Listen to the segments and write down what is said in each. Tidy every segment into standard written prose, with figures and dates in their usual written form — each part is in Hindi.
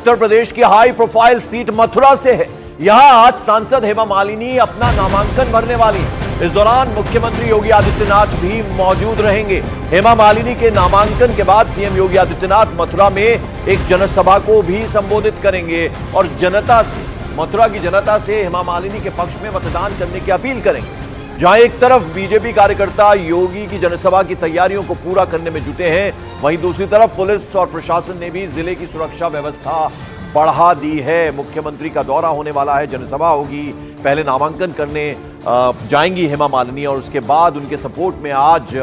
उत्तर प्रदेश की हाई प्रोफाइल सीट मथुरा से है। यहां आज सांसद हेमा मालिनी अपना नामांकन भरने वाली हैं। इस दौरान मुख्यमंत्री योगी आदित्यनाथ भी मौजूद रहेंगे। हेमा मालिनी के नामांकन के बाद सीएम योगी आदित्यनाथ मथुरा में एक जनसभा को भी संबोधित करेंगे और मथुरा की जनता से हेमा मालिनी के पक्ष में मतदान करने की अपील करेंगे। जहां एक तरफ बीजेपी कार्यकर्ता योगी की जनसभा की तैयारियों को पूरा करने में जुटे हैं, वहीं दूसरी तरफ पुलिस और प्रशासन ने भी जिले की सुरक्षा व्यवस्था बढ़ा दी है। मुख्यमंत्री का दौरा होने वाला है, जनसभा होगी, पहले नामांकन करने जाएंगी हेमा मालिनी और उसके बाद उनके सपोर्ट में आज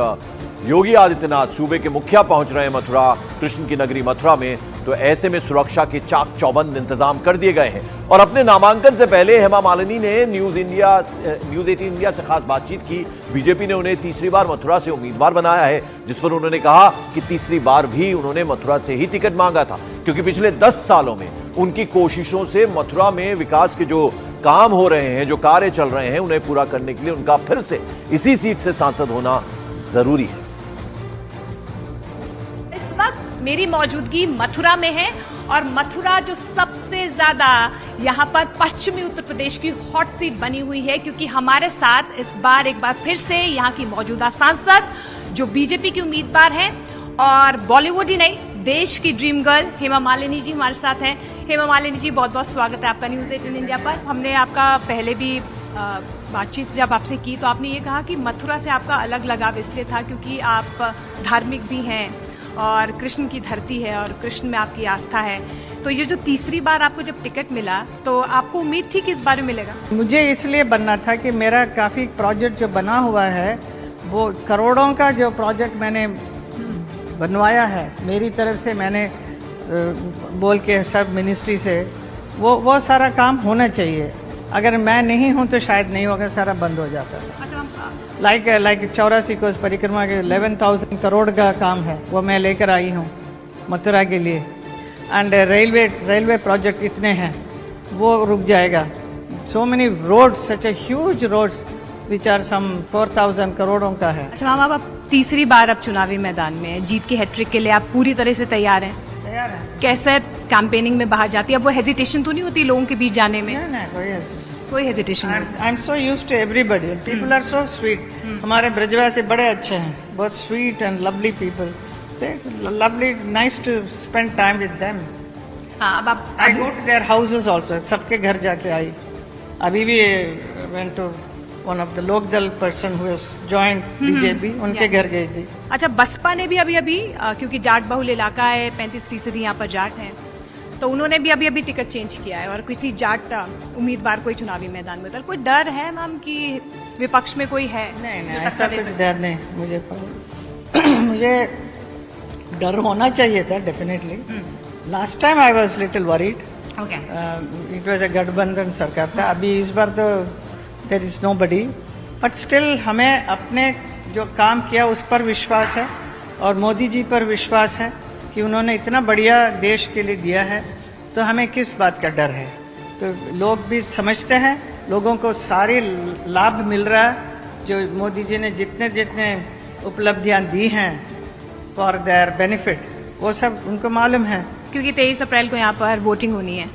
योगी आदित्यनाथ सूबे के मुखिया पहुंच रहे हैं मथुरा, कृष्ण की नगरी मथुरा में। तो ऐसे में सुरक्षा के चाक चौबंद इंतजाम कर दिए गए हैं। और अपने नामांकन से पहले हेमा मालिनी ने न्यूज 18 इंडिया से खास बातचीत की। बीजेपी ने उन्हें तीसरी बार मथुरा से उम्मीदवार बनाया है, जिस पर उन्होंने कहा कि तीसरी बार भी उन्होंने मथुरा से ही टिकट मांगा था, क्योंकि पिछले 10 सालों में उनकी कोशिशों से मथुरा में विकास के जो काम हो रहे हैं, जो कार्य चल रहे हैं, उन्हें पूरा करने के लिए उनका फिर से इसी सीट से सांसद होना जरूरी है। इस वक्त मेरी मौजूदगी मथुरा में है और मथुरा जो सबसे ज्यादा यहाँ पर पश्चिमी उत्तर प्रदेश की हॉट सीट बनी हुई है, क्योंकि हमारे साथ इस बार एक बार फिर से यहाँ की मौजूदा सांसद जो बीजेपी की उम्मीदवार हैं और बॉलीवुड ही नहीं देश की ड्रीम गर्ल हेमा मालिनी जी हमारे साथ हैं। हेमा मालिनी जी, बहुत बहुत स्वागत है आपका न्यूज 18 इंडिया पर। हमने आपका पहले भी बातचीत जब आपसे की तो आपने ये कहा कि मथुरा से आपका अलग लगाव इसलिए था क्योंकि आप धार्मिक भी हैं और कृष्ण की धरती है और कृष्ण में आपकी आस्था है। तो ये जो तीसरी बार आपको जब टिकट मिला तो आपको उम्मीद थी कि इस बार मिलेगा? मुझे इसलिए बनना था कि मेरा काफ़ी प्रोजेक्ट जो बना हुआ है वो करोड़ों का जो प्रोजेक्ट मैंने बनवाया है मेरी तरफ से, मैंने बोल के सब मिनिस्ट्री से वो सारा काम होना चाहिए। अगर मैं नहीं हूँ तो शायद नहीं होगा, सारा बंद हो जाता है। लाइक 84 कोस परिक्रमा के 11,000 करोड़ का काम है, वो मैं लेकर आई हूँ मथुरा के लिए। एंड रेलवे प्रोजेक्ट इतने हैं वो रुक जाएगा। So many roads, such a huge roads which are some 4,000 करोड़ों का है। अच्छा मैम, आप तीसरी बार अब चुनावी मैदान में है, जीत के हैट्रिक के लिए आप पूरी तरह से तैयार हैं? तैयार है। कैसे कैंपेनिंग में बाहर जाती है? अब वो हेजिटेशन तो नहीं होती लोगों के बीच जाने में? नहीं, कोई हेजिटेशन नहीं। I am so used to everybody, people are so sweet. हमारे ब्रजवासी बड़े अच्छे हैं, बहुत sweet and lovely people, lovely, nice to spend time with them. अब आप I go to their houses also, सबके घर जाके आई। अभी भी went to one of the Lokdal person who has joined BJP, उनके घर गई थी। अच्छा, बसपा ने भी अभी क्योंकि जाट बहुल इलाका है, 35% यहाँ पर जाट हैं, तो उन्होंने भी अभी टिकट चेंज किया है और किसी जाट उम्मीदवार कोई चुनावी मैदान में उतर। कोई डर है मैम कि विपक्ष में कोई है? नहीं, ऐसा कुछ डर नहीं मुझे। मुझे डर होना चाहिए था definitely. Last time I was little worried, it was a गठबंधन सरकार था। अभी इस बार तो there is nobody, but still हमें अपने जो काम किया उस पर विश्वास है और मोदी जी पर विश्वास है कि उन्होंने इतना बढ़िया देश के लिए दिया है, तो हमें किस बात का डर है। तो लोग भी समझते हैं, लोगों को सारी लाभ मिल रहा है। जो मोदी जी ने जितने उपलब्धियां दी हैं फॉर देयर बेनिफिट, वो सब उनको मालूम है। क्योंकि 23 अप्रैल को यहाँ पर वोटिंग होनी है,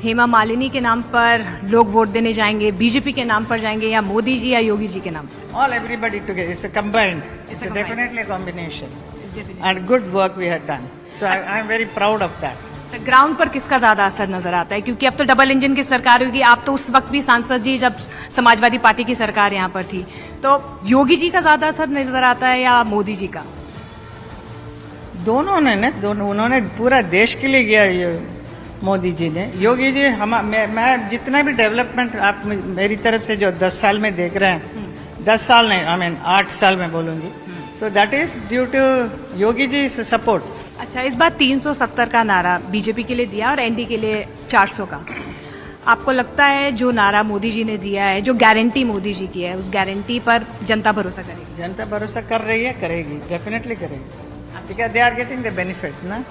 हेमा मालिनी के नाम पर लोग वोट देने जाएंगे, बीजेपी के नाम पर जाएंगे या मोदी जी या योगी जी के नाम पर? All everybody together, it's a combined, it's definitely a combination and good work we had done, so I am very proud of that. Ground पर किसका ज्यादा असर नजर आता है? क्योंकि अब तो डबल इंजन की सरकार होगी, आप तो उस वक्त भी सांसद जी जब समाजवादी पार्टी की सरकार यहाँ पर थी, तो योगी जी का ज्यादा असर नजर आता है या मोदी जी का? दोनों ने उन्होंने पूरा देश के लिए किया ये मोदी जी ने। योगी जी मैं जितना भी डेवलपमेंट आप मेरी तरफ से जो 10 साल में देख रहे हैं, 10 साल नहीं, आई मीन 8 साल में बोलूँगी, तो that is due to Yogi ji support. अच्छा, इस बार 370 का नारा बीजेपी के लिए दिया और एनडी के लिए 400 का। आपको लगता है जो नारा मोदी जी ने दिया है, जो गारंटी मोदी जी की है, उस गारंटी पर जनता भरोसा करेगी? जनता भरोसा कर रही है, करेगी, डेफिनेटली करेगी, because they are getting the benefit ना,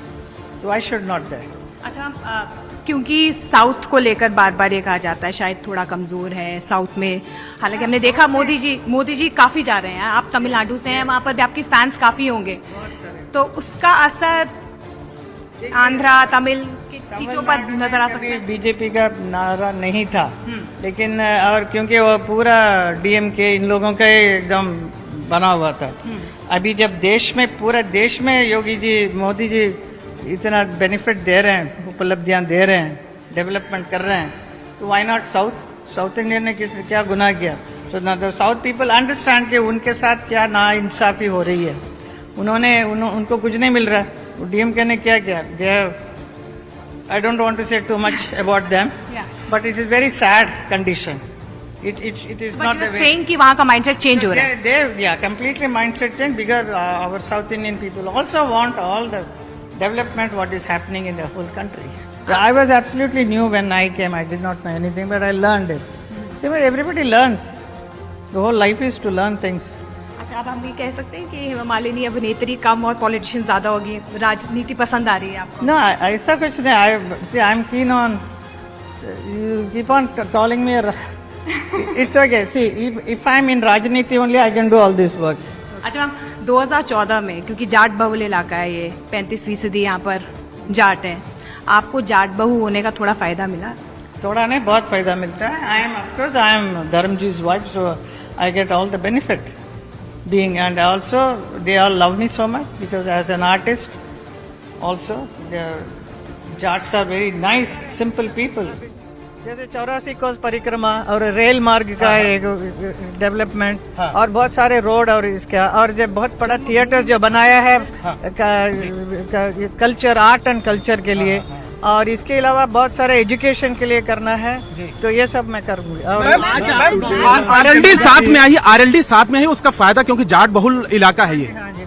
तो आई शुड नॉट दैट। अच्छा, क्योंकि साउथ को लेकर बार बार ये कहा जाता है शायद थोड़ा कमजोर है साउथ में, हालांकि हमने देखा मोदी जी काफी जा रहे हैं। आप तमिलनाडु से हैं, वहां पर भी आपके फैंस काफी होंगे, तो उसका असर आंध्रा, तमिल सीटों पर नजर आ सकते हैं। बीजेपी का नारा नहीं था, लेकिन और क्योंकि वो पूरा डीएमके इन लोगों का एकदम बना हुआ था। अभी जब देश में, पूरा देश में योगी जी, मोदी जी इतना बेनिफिट दे रहे हैं, उपलब्धियां दे रहे हैं, डेवलपमेंट कर रहे हैं, तो व्हाई नॉट साउथ इंडियन ने क्या गुनाह किया? तो ना द साउथ पीपल अंडरस्टैंड कि उनके साथ क्या ना इंसाफी हो रही है। उनको कुछ नहीं मिल रहा। डीएमके ने क्या किया? आई डोंट वांट टू से too much about them, but it is very sad condition. It is not the way. Saying कि वहाँ का mindset change हो रहा है। They completely mindset change because our South Indian people also want all the development what is happening in the whole country. I was absolutely new when I came. I did not know anything, but I learned it. So everybody learns. The whole life is to learn things. अच्छा, अब हम ये कह सकते हैं कि हेमा मालिनी अभिनेत्री कम और पॉलिटिशियन ज्यादा होगी, राजनीति पसंद आ रही है आपको? No, ऐसा कुछ नहीं. I'm keen on. You keep on calling me. It's okay. See, if I'm in Rajniti only, I can do all this work. अच्छा मैम, 2014 में, क्योंकि जाट बहुल इलाका है ये, 35% यहाँ पर जाट हैं, आपको जाट बहु होने का थोड़ा फायदा मिला? थोड़ा नहीं, बहुत फायदा मिलता है. I am Dharamji's wife, so I get all the benefit being, and also they all love me so much because as an artist, also the Jats are very nice, simple people. जैसे 84 कोस परिक्रमा और रेल मार्ग का एक डेवलपमेंट और बहुत सारे रोड और इसका, और जब बहुत बड़ा थिएटर जो बनाया है कल्चर, आर्ट एंड कल्चर के लिए, और इसके अलावा बहुत सारे एजुकेशन के लिए करना है, तो ये सब मैं करूँगा. आरएलडी साथ में आई, उसका फायदा क्योंकि जाट बहुल इलाका है ये. हाँ जी,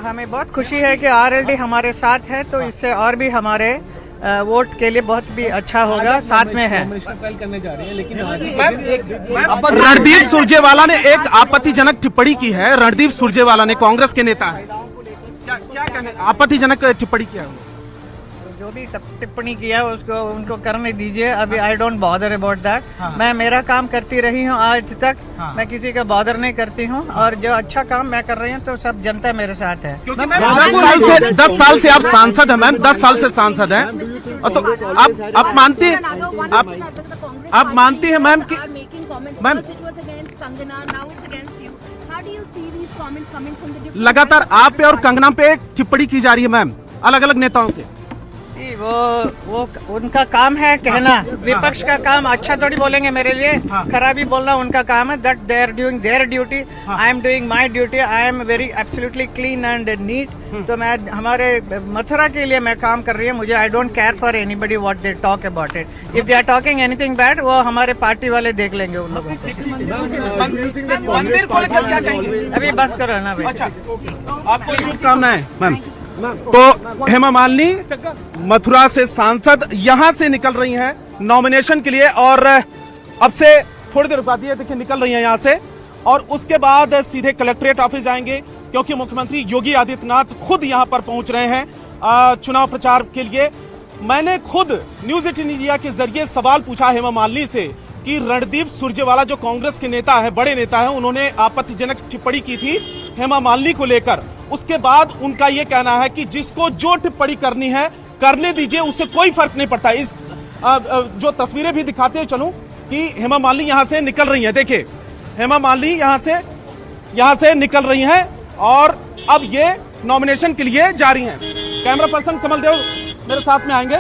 हमें बहुत खुशी है कि आरएलडी हमारे साथ है, तो इससे और भी हमारे वोट के लिए बहुत भी अच्छा होगा. साथ में है. करने जा रहे हैं, लेकिन रणदीप सुरजेवाला ने एक आपत्तिजनक टिप्पणी की है. रणदीप सुरजेवाला ने, कांग्रेस के नेता है, क्या कहने, आपत्तिजनक टिप्पणी किया है. जो भी टिप्पणी किया उसको उनको करने दीजिए. अभी I don't bother about that. मैं मेरा काम करती रही हूँ आज तक. मैं किसी का बॉदर नहीं करती हूँ, और जो अच्छा काम मैं कर रही हूँ तो सब जनता मेरे साथ है. 10 साल से आप सांसद हैं मैम, 10 साल से सांसद हैं, तो आप मानती हैं मैम कि मैम लगातार आप पे और कंगना पे टिप्पणी की जा रही है मैम, अलग अलग नेताओं से. वो उनका काम है कहना. विपक्ष का काम अच्छा थोड़ी बोलेंगे मेरे लिए, खराबी बोलना उनका काम है. That they are doing their duty, I am doing my duty. I am very absolutely clean and neat. तो मैं हमारे मथुरा के लिए मैं काम कर रही हूँ. मुझे I don't care for anybody what they talk about it. If they are talking anything bad, वो हमारे पार्टी वाले देख लेंगे उन लोगों को. मंदिर को लेकर क्या कहेंगे? अभी बस करो ना भाई. अच्छा, आपको शुभकामनाएं मैम. तो हेमा मालिनी मथुरा से सांसद यहां से निकल रही हैं नॉमिनेशन के लिए, और अब से थोड़ी देर बाद ये देखिए निकल रही हैं यहां से, और उसके बाद सीधे कलेक्ट्रेट ऑफिस जाएंगे, क्योंकि मुख्यमंत्री योगी आदित्यनाथ खुद यहां पर पहुंच रहे हैं चुनाव प्रचार के लिए. मैंने खुद न्यूज 18 इंडिया के जरिए सवाल पूछा हेमा मालिनी से कि रणदीप सुरजेवाला जो कांग्रेस के नेता है, बड़े नेता है, उन्होंने आपत्तिजनक टिप्पणी की थी हेमा मालिनी को लेकर. उसके बाद उनका यह कहना है कि जिसको जो टिप्पणी करनी है करने दीजिए, उससे कोई फर्क नहीं पड़ता. इस जो तस्वीरें भी दिखाते चलूं कि हेमा मालिनी यहां से निकल रही हैं. देखिए, हेमा मालिनी यहां से निकल रही हैं और अब ये नॉमिनेशन के लिए जा रही हैं. कैमरा पर्सन कमल देव मेरे साथ में आएंगे,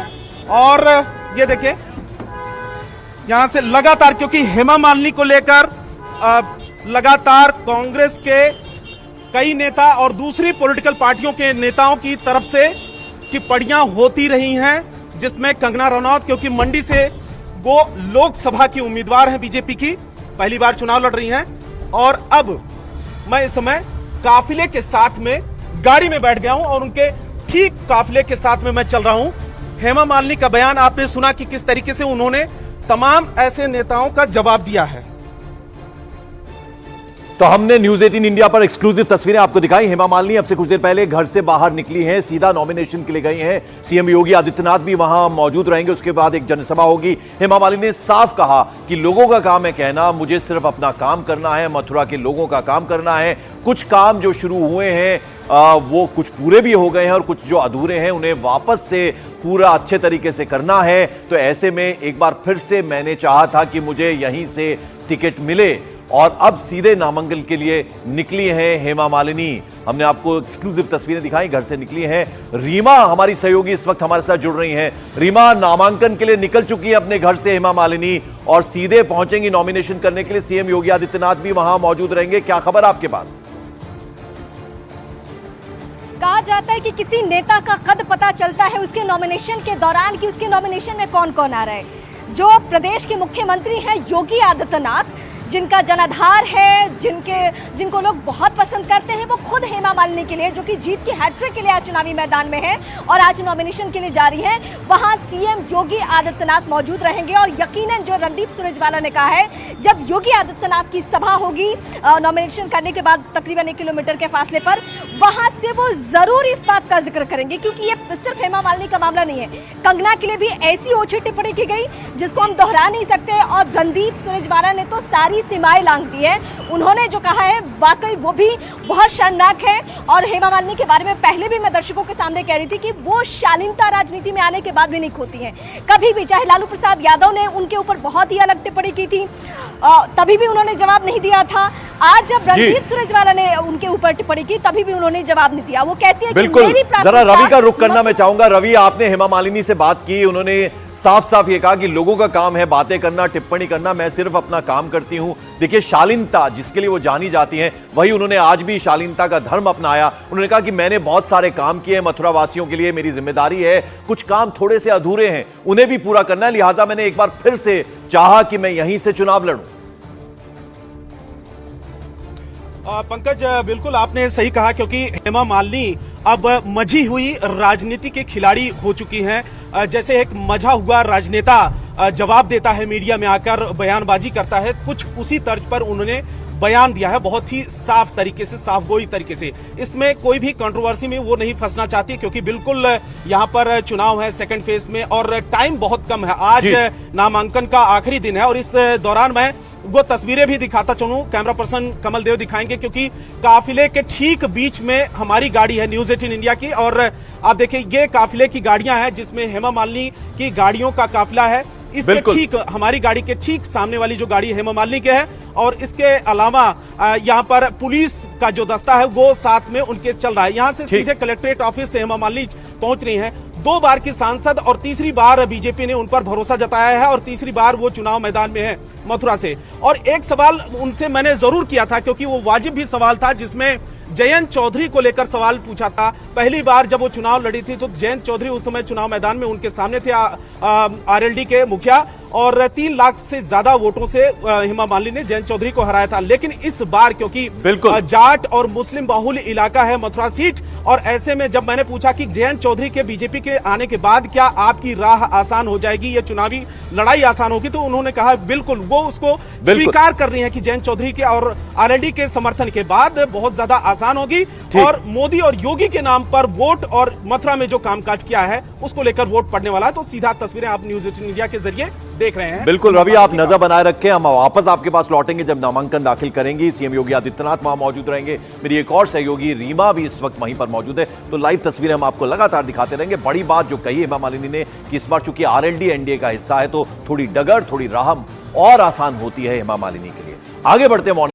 और ये देखिए यहां से लगातार, क्योंकि हेमा मालिनी को लेकर लगातार कांग्रेस के कई नेता और दूसरी पॉलिटिकल पार्टियों के नेताओं की तरफ से टिप्पणियां होती रही हैं, जिसमें कंगना रनौत, क्योंकि मंडी से वो लोकसभा की उम्मीदवार हैं बीजेपी की, पहली बार चुनाव लड़ रही हैं, और अब मैं इस समय काफिले के साथ में गाड़ी में बैठ गया हूं और उनके ठीक काफिले के साथ में मैं चल रहा हूं. हेमा मालिनी का बयान आपने सुना कि किस तरीके से उन्होंने तमाम ऐसे नेताओं का जवाब दिया है. तो हमने न्यूज 18 इंडिया पर एक्सक्लूसिव तस्वीरें आपको दिखाई. हेमा मालिनी अब से कुछ देर पहले घर से बाहर निकली हैं, सीधा नॉमिनेशन के लिए गई हैं. सीएम योगी आदित्यनाथ भी वहां मौजूद रहेंगे. उसके बाद एक जनसभा होगी. हेमा मालिनी ने साफ कहा कि लोगों का काम है कहना, मुझे सिर्फ अपना काम करना है, मथुरा के लोगों का काम करना है. कुछ काम जो शुरू हुए हैं वो कुछ पूरे भी हो गए हैं, और कुछ जो अधूरे हैं उन्हें वापस से पूरा अच्छे तरीके से करना है। तो ऐसे में एक बार फिर से मैंने चाहा था कि मुझे यहीं से टिकट मिले और अब सीधे नामांकन के लिए निकली हैं हेमा मालिनी। हमने आपको एक्सक्लूसिव तस्वीरें दिखाई, घर से निकली हैं। रीमा हमारी सहयोगी इस वक्त हमारे साथ जुड़ रही हैं। रीमा, नामांकन के लिए निकल चुकी है अपने घर से हेमा मालिनी और सीधे पहुंचेंगी नॉमिनेशन करने के लिए। सीएम योगी आदित्यनाथ भी वहां मौजूद रहेंगे, क्या खबर आपके पास? कहा जाता है कि किसी नेता का कद पता चलता है उसके नॉमिनेशन के दौरान कि उसके नॉमिनेशन में कौन कौन आ रहा है। जो प्रदेश के मुख्यमंत्री हैं योगी आदित्यनाथ, जिनका जनाधार है, जिनको लोग बहुत पसंद करते हैं, वो खुद हेमा मालिनी के लिए, जो कि जीत की हैट्रिक के लिए आज चुनावी मैदान में है और आज नॉमिनेशन के लिए जा रही हैं, वहां सीएम योगी आदित्यनाथ मौजूद रहेंगे। और यकीनन जो रणदीप सुरजेवाला ने कहा है, जब योगी आदित्यनाथ की सभा होगी नॉमिनेशन करने के बाद तकरीबन 1 किलोमीटर के फासले पर, वहां से वो जरूर इस बात का जिक्र करेंगे, क्योंकि ये सिर्फ हेमा मालिनी का मामला नहीं है। कंगना के लिए भी ऐसी ओछी टिप्पणी की गई जिसको हम दोहरा नहीं सकते और रणदीप सुरजेवाला ने तो सारी सीमाएं लांघ दी है। उन्होंने जो कहा है वाकई वो भी बहुत शर्मनाक है। और हेमा मालिनी के बारे में पहले भी मैं दर्शकों के सामने कह रही थी कि वो शालीनता राजनीति में आने के बाद भी नहीं खोती हैं कभी भी। चाहे लालू प्रसाद यादव ने उनके ऊपर बहुत ही अलग टिप्पणी की थी, तभी भी उन्होंने जवाब नहीं दिया था। आज जब रणदीप सुरजेवाला ने उनके ऊपर टिप्पणी की, तभी भी उन्होंने जवाब नहीं दिया। वो कहती है कि मेरी जरा रवि का रुख करना मैं चाहूंगा। रवि, आपने हेमा मालिनी से बात की, उन्होंने साफ साफ ये कहा कि लोगों का काम है बातें करना, टिप्पणी करना, मैं सिर्फ अपना काम करती हूं। देखिए, शालीनता जिसके लिए वो जानी जाती हैं, वही उन्होंने आज भी शालीनता का धर्म अपनाया। उन्होंने कहा कि मैंने बहुत सारे काम किए मथुरा वासियों के लिए, मेरी जिम्मेदारी है, कुछ काम थोड़े से अधूरे हैं, उन्हें भी पूरा करना है, लिहाजा मैंने एक बार फिर से चाहा कि मैं यहीं से चुनाव लड़ूं। पंकज, बिल्कुल आपने सही कहा, क्योंकि हेमा मालिनी अब मजी हुई राजनीति के खिलाड़ी हो चुकी हैं। जैसे एक मजा हुआ राजनेता जवाब देता है, मीडिया में आकर बयानबाजी करता है, कुछ उसी तर्ज पर उन्होंने बयान दिया है, बहुत ही साफ तरीके से, साफगोई तरीके से। इसमें कोई भी कंट्रोवर्सी में वो नहीं फंसना चाहती, क्योंकि बिल्कुल यहाँ पर चुनाव है सेकंड फेज में और टाइम बहुत कम है। आज नामांकन का आखिरी दिन है और इस दौरान मैं वो तस्वीरें भी दिखाता चलूं, कैमरा पर्सन कमल देव दिखाएंगे, क्योंकि काफिले के ठीक बीच में हमारी गाड़ी है न्यूज 18 इंडिया की। और आप देखिए, ये काफिले की गाड़ियां हैं जिसमें हेमा मालिनी की गाड़ियों का काफिला है। इसके ठीक हमारी गाड़ी के ठीक सामने वाली जो गाड़ी हेमा मालिनी के है, और इसके अलावा यहाँ पर पुलिस का जो दस्ता है वो साथ में उनके चल रहा है। यहाँ से सीधे कलेक्ट्रेट ऑफिस से हेमा मालिनी पहुंच रही हैं। 2 बार की सांसद और तीसरी बार बीजेपी ने उन पर भरोसा जताया है और तीसरी बार वो चुनाव मैदान में है मथुरा से। और एक सवाल उनसे मैंने जरूर किया था, क्योंकि वो वाजिब भी सवाल था, जिसमें जयंत चौधरी को लेकर सवाल पूछा था। पहली बार जब वो चुनाव लड़ी थी तो जयंत चौधरी उस समय चुनाव मैदान में उनके सामने थे, आरएलडी के मुखिया, और 3 लाख से ज्यादा वोटों से हेमा मालिनी ने जयंत चौधरी को हराया था। लेकिन इस बार क्योंकि जाट और मुस्लिम बाहुल्य इलाका है मथुरा सीट, और ऐसे में जब मैंने पूछा कि जयंत चौधरी के बीजेपी के आने के बाद क्या आपकी राह आसान हो जाएगी, ये चुनावी लड़ाई आसान होगी, तो उन्होंने कहा बिल्कुल, वो उसको स्वीकार कर रही है कि जयंत चौधरी के और आरएलडी के समर्थन के बाद बहुत ज्यादा आसान होगी। और मोदी और योगी के नाम पर वोट और मथुरा में जो कामकाज किया है उसको लेकर वोट पड़ने वाला है। तो सीधा तस्वीरें आप न्यूज 18 इंडिया के जरिए देख रहे हैं। बिल्कुल रवि, आप नजर बनाए रखें, हम वापस आपके पास लौटेंगे जब नामांकन दाखिल करेंगी। सीएम योगी आदित्यनाथ वहां मौजूद रहेंगे, मेरी एक और सहयोगी रीमा भी इस वक्त वहीं पर मौजूद है, तो लाइव तस्वीरें हम आपको लगातार दिखाते रहेंगे। बड़ी बात जो कही हेमा मालिनी ने कि इस बार चूंकि आरएलडी एनडीए का हिस्सा है, तो थोड़ी डगर, थोड़ी राह और आसान होती है हेमा मालिनी के लिए। आगे बढ़ते हैं।